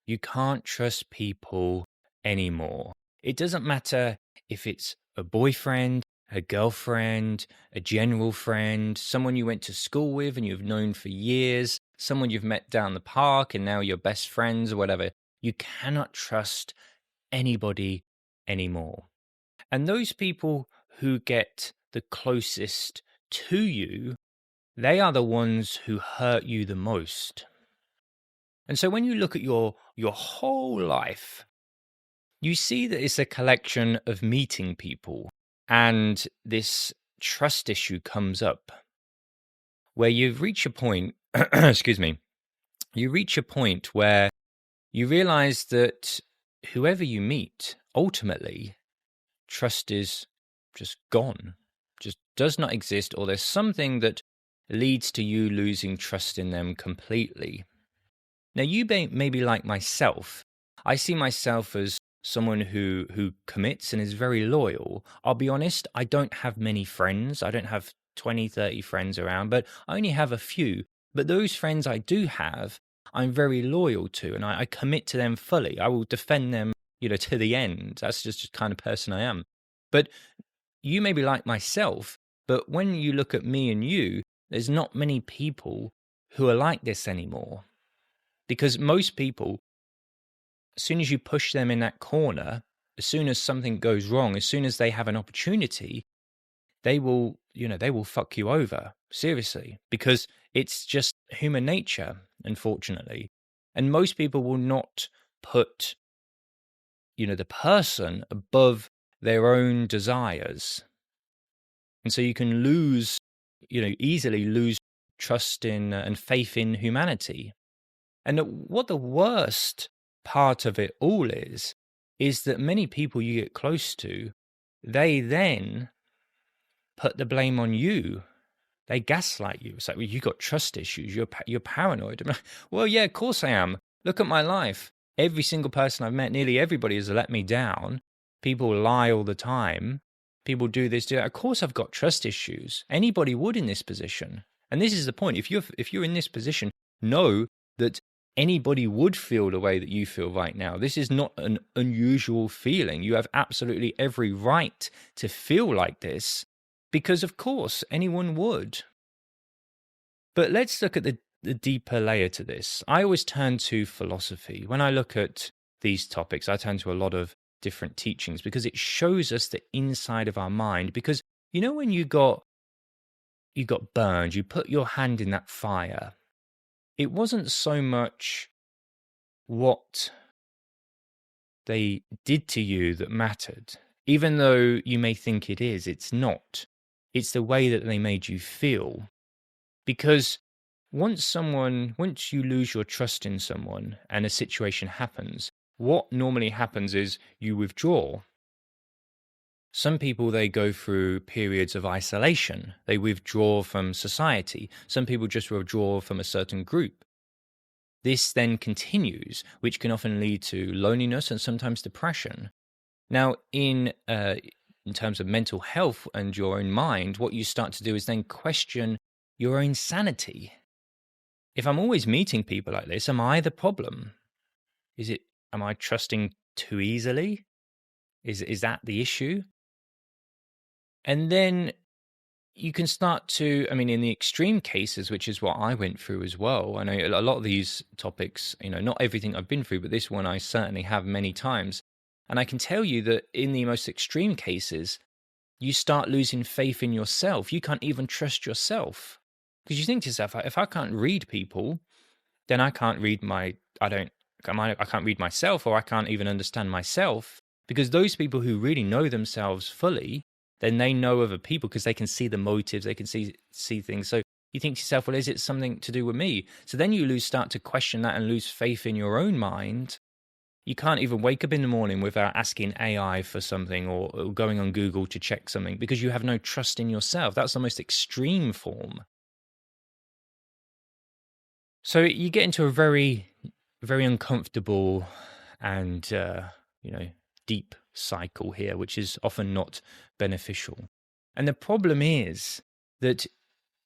You can't trust people anymore. It doesn't matter if it's a boyfriend, a girlfriend, a general friend, someone you went to school with and you've known for years, someone you've met down the park and now you're best friends or whatever. You cannot trust anybody anymore. And those people who get the closest to you, they are the ones who hurt you the most. And so when you look at your whole life, you see that it's a collection of meeting people, and this trust issue comes up where you reach a point, excuse me, you reach a point where you realize that whoever you meet, ultimately, trust is just gone, just does not exist, or there's something that leads to you losing trust in them completely. Now, you may be like myself. I see myself as someone who commits and is very loyal. I'll be honest, I don't have many friends. I don't have 20, 30 friends around, but I only have a few. But those friends I do have, I'm very loyal to, and I commit to them fully. I will defend them, to the end. That's just the kind of person I am. But you may be like myself, but when you look at me and you, there's not many people who are like this anymore. Because most people, as soon as you push them in that corner, as soon as something goes wrong, as soon as they have an opportunity, they will fuck you over, seriously, because it's just human nature, unfortunately. And most people will not put, the person above their own desires. And so you can easily lose trust in and faith in humanity. And what the worst part of it all is that many people you get close to, they then put the blame on you. They gaslight you. It's like, well, you got trust issues. You're paranoid. I'm like, well, yeah, of course I am. Look at my life. Every single person I've met, nearly everybody has let me down. People lie all the time. People do this, do that. Of course I've got trust issues. Anybody would in this position. And this is the point. If you're in this position, know that anybody would feel the way that you feel right now. This is not an unusual feeling. You have absolutely every right to feel like this because, of course, anyone would. But let's look at the deeper layer to this. I always turn to philosophy. When I look at these topics, I turn to a lot of different teachings because it shows us the inside of our mind. Because, when you got burned, you put your hand in that fire, it wasn't so much what they did to you that mattered. Even though you may think it is, it's not. It's the way that they made you feel. Because once you lose your trust in someone and a situation happens, what normally happens is you withdraw. Some people, they go through periods of isolation. They withdraw from society. Some people just withdraw from a certain group. This then continues, which can often lead to loneliness and sometimes depression. Now, in terms of mental health and your own mind, what you start to do is then question your own sanity. If I'm always meeting people like this, am I the problem? Am I trusting too easily? Is that the issue? And then you can start to, in the extreme cases, which is what I went through as well. I know a lot of these topics, not everything I've been through, but this one I certainly have many times. And I can tell you that in the most extreme cases, you start losing faith in yourself. You can't even trust yourself. Because you think to yourself, if I can't read people, then I can't read I can't read myself, or I can't even understand myself. Because those people who really know themselves fully, then they know other people because they can see the motives, they can see things. So you think to yourself, well, is it something to do with me? So then you start to question that and lose faith in your own mind. You can't even wake up in the morning without asking AI for something or going on Google to check something because you have no trust in yourself. That's the most extreme form. So you get into a very, very uncomfortable and, deep cycle here, which is often not beneficial. And the problem is that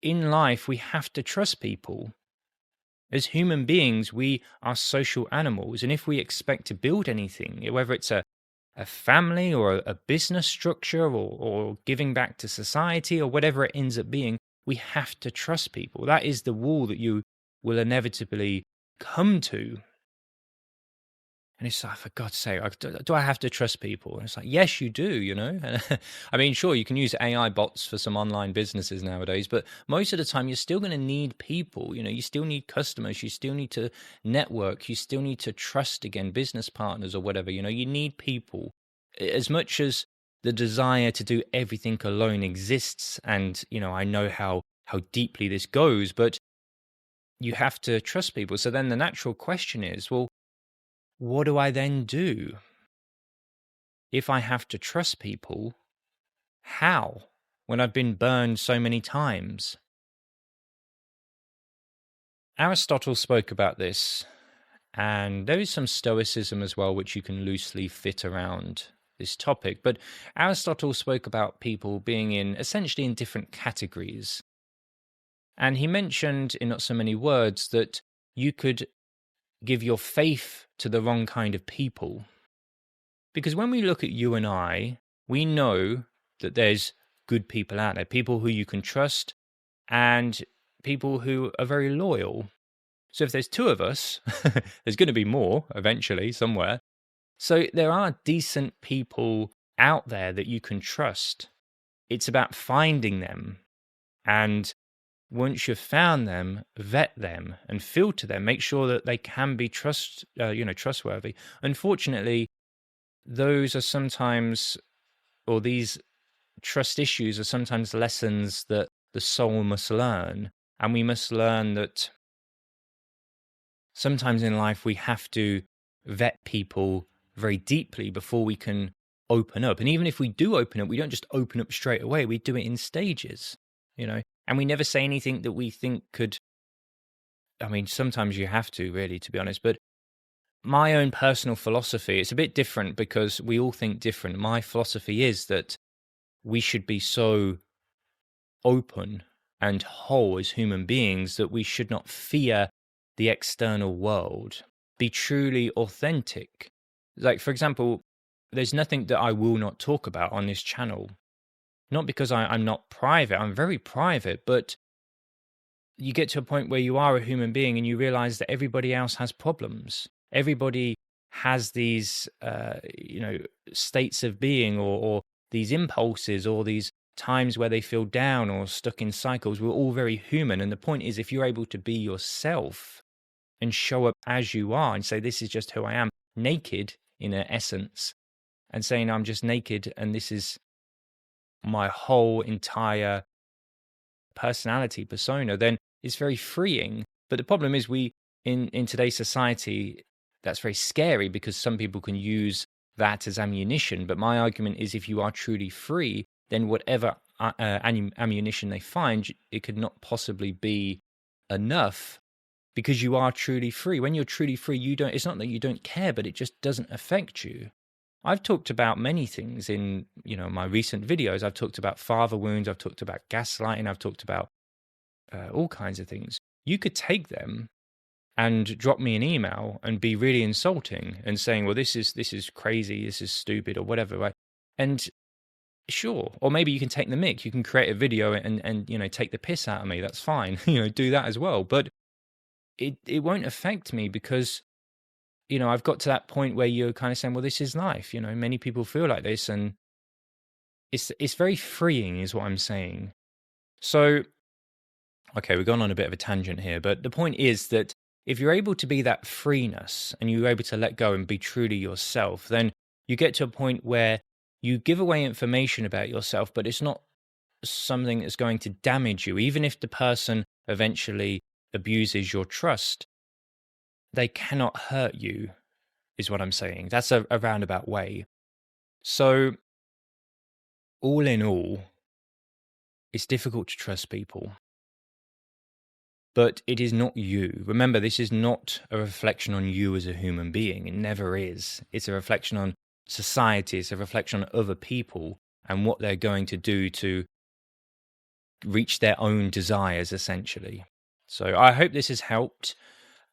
in life, we have to trust people. As human beings, we are social animals. And if we expect to build anything, whether it's a family or a business structure or giving back to society or whatever it ends up being, we have to trust people. That is the wall that you will inevitably come to. And it's like, for God's sake, do I have to trust people? And it's like, yes, you do, you know? I mean, sure, you can use AI bots for some online businesses nowadays, but most of the time you're still going to need people. You know, you still need customers. You still need to network. You still need to trust again, business partners or whatever. You know, you need people. As much as the desire to do everything alone exists, and, you know, I know how deeply this goes, but you have to trust people. So then the natural question is, well, what do I then do? If I have to trust people, how? When I've been burned so many times. Aristotle spoke about this, and there is some stoicism as well, which you can loosely fit around this topic. But Aristotle spoke about people being essentially in different categories. And he mentioned in not so many words that you could give your faith to the wrong kind of people. Because when we look at you and I, we know that there's good people out there, people who you can trust and people who are very loyal. So if there's two of us, there's going to be more eventually somewhere. So there are decent people out there that you can trust. It's about finding them. And once you've found them, vet them and filter them, make sure that they can be trustworthy. Unfortunately, those are sometimes, or these trust issues are sometimes lessons that the soul must learn. And we must learn that sometimes in life we have to vet people very deeply before we can open up. And even if we do open up, we don't just open up straight away. We do it in stages, you know, and we never say anything that we think could, I mean, sometimes you have to really, to be honest, but my own personal philosophy, it's a bit different because we all think different. My philosophy is that we should be so open and whole as human beings that we should not fear the external world. Be truly authentic. Like, for example, there's nothing that I will not talk about on this channel. Not because I'm not private, I'm very private, but you get to a point where you are a human being and you realize that everybody else has problems. Everybody has these, states of being or these impulses or these times where they feel down or stuck in cycles. We're all very human. And the point is, if you're able to be yourself and show up as you are and say, this is just who I am, naked in essence, and saying I'm just naked and this is my whole entire personality, persona, then it's very freeing. But the problem is in today's society, that's very scary because some people can use that as ammunition. But my argument is if you are truly free, then whatever ammunition they find, it could not possibly be enough because you are truly free. When you're truly free, it's not that you don't care, but it just doesn't affect you. I've talked about many things in, my recent videos. I've talked about father wounds. I've talked about gaslighting. I've talked about all kinds of things. You could take them and drop me an email and be really insulting and saying, well, this is crazy, this is stupid or whatever, right? And sure, or maybe you can take the mick, you can create a video and take the piss out of me. That's fine. Do that as well. But it won't affect me because, I've got to that point where you're kind of saying, well, this is life. Many people feel like this and it's very freeing is what I'm saying. So, okay, we've gone on a bit of a tangent here, but the point is that if you're able to be that freeness and you're able to let go and be truly yourself, then you get to a point where you give away information about yourself, but it's not something that's going to damage you. Even if the person eventually abuses your trust, they cannot hurt you, is what I'm saying. That's a roundabout way. So, all in all, it's difficult to trust people. But it is not you. Remember, this is not a reflection on you as a human being. It never is. It's a reflection on society. It's a reflection on other people and what they're going to do to reach their own desires, essentially. So I hope this has helped.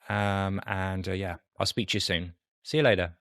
And yeah, I'll speak to you soon. See you later.